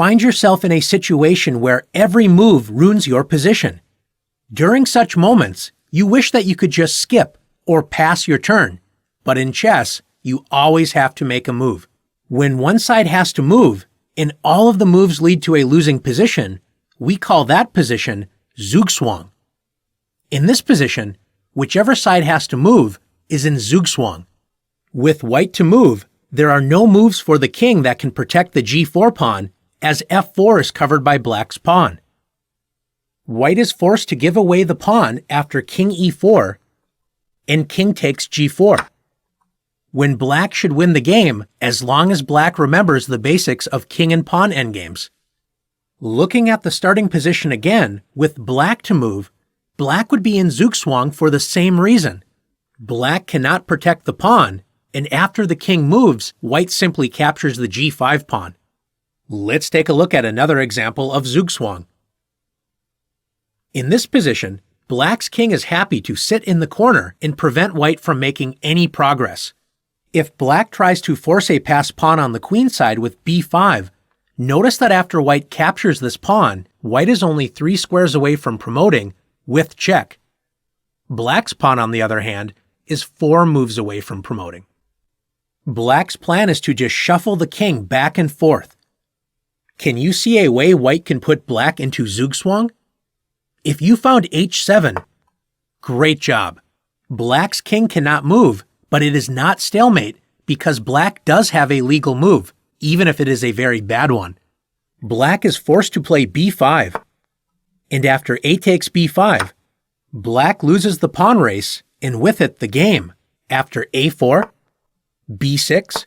Find yourself in a situation where every move ruins your position. During such moments, you wish that you could just skip or pass your turn, but in chess, you always have to make a move. When one side has to move, and all of the moves lead to a losing position, we call that position Zugzwang. In this position, whichever side has to move is in Zugzwang. With white to move, there are no moves for the king that can protect the g4 pawn, as f4 is covered by black's pawn. White is forced to give away the pawn after king e4, and king takes g4. When black should win the game as long as black remembers the basics of king and pawn endgames. Looking at the starting position again, with black to move, black would be in Zugzwang for the same reason. Black cannot protect the pawn, and after the king moves, white simply captures the g5 pawn. Let's take a look at another example of Zugzwang. In this position, black's king is happy to sit in the corner and prevent white from making any progress. If black tries to force a passed pawn on the queen side with b5, notice that after white captures this pawn, white is only 3 squares away from promoting with check. Black's pawn, on the other hand, is 4 moves away from promoting. Black's plan is to just shuffle the king back and forth. Can you see a way white can put black into Zugzwang? If you found h7, great job. Black's king cannot move, but it is not stalemate because black does have a legal move, even if it is a very bad one. Black is forced to play b5, and after a takes b5, black loses the pawn race and with it the game after a4, b6,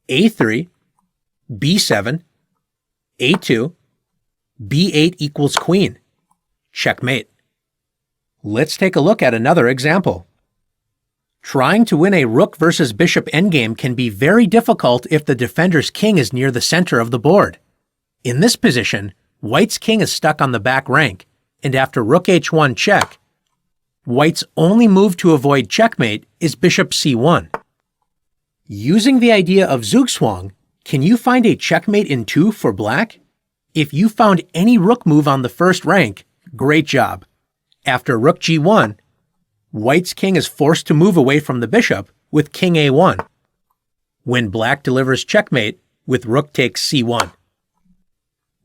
a3, b7, a2, b8 equals queen. Checkmate. Let's take a look at another example. Trying to win a rook versus bishop endgame can be very difficult if the defender's king is near the center of the board. In this position, white's king is stuck on the back rank, and after rook h1 check, white's only move to avoid checkmate is bishop c1. Using the idea of Zugzwang, can you find a checkmate in 2 for black? If you found any rook move on the first rank, great job. After rook g1, white's king is forced to move away from the bishop with king a1. When black delivers checkmate with rook takes c1.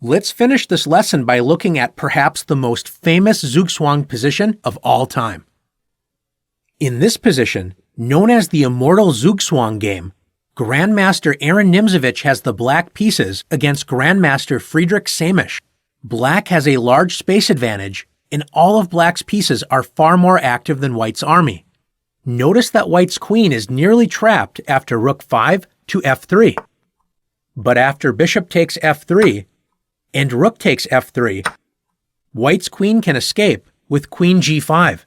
Let's finish this lesson by looking at perhaps the most famous Zugzwang position of all time. In this position, known as the immortal Zugzwang game, Grandmaster Aaron Nimzowitsch has the black pieces against Grandmaster Friedrich Samisch. Black has a large space advantage, and all of black's pieces are far more active than white's army. Notice that white's queen is nearly trapped after rook 5 to f3. But after bishop takes f3 and rook takes f3, white's queen can escape with queen g5.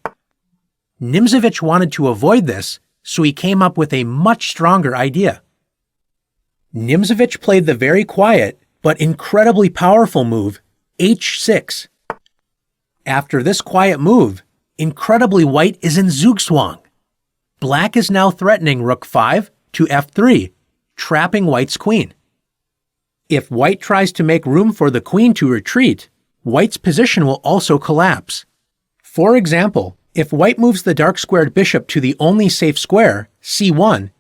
Nimzowitsch wanted to avoid this, so he came up with a much stronger idea. Nimzowitsch played the very quiet but incredibly powerful move h6. After this quiet move, incredibly white is in Zugzwang. Black is now threatening rook 5 to f3, trapping white's queen. If white tries to make room for the queen to retreat, white's position will also collapse. For example, if white moves the dark-squared bishop to the only safe square, c1,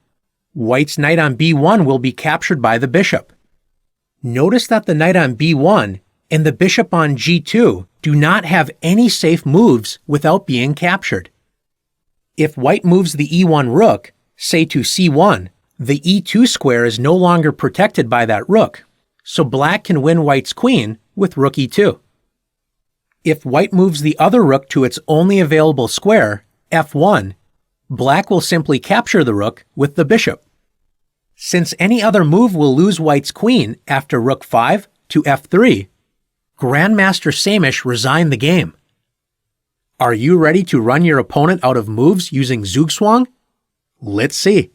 white's knight on b1 will be captured by the bishop. Notice that the knight on b1 and the bishop on g2 do not have any safe moves without being captured. If white moves the e1 rook, say to c1, the e2 square is no longer protected by that rook, so black can win white's queen with rook e2. If white moves the other rook to its only available square, f1, black will simply capture the rook with the bishop. Since any other move will lose white's queen after rook 5 to f3, Grandmaster Samisch resigned the game. Are you ready to run your opponent out of moves using Zugzwang? Let's see.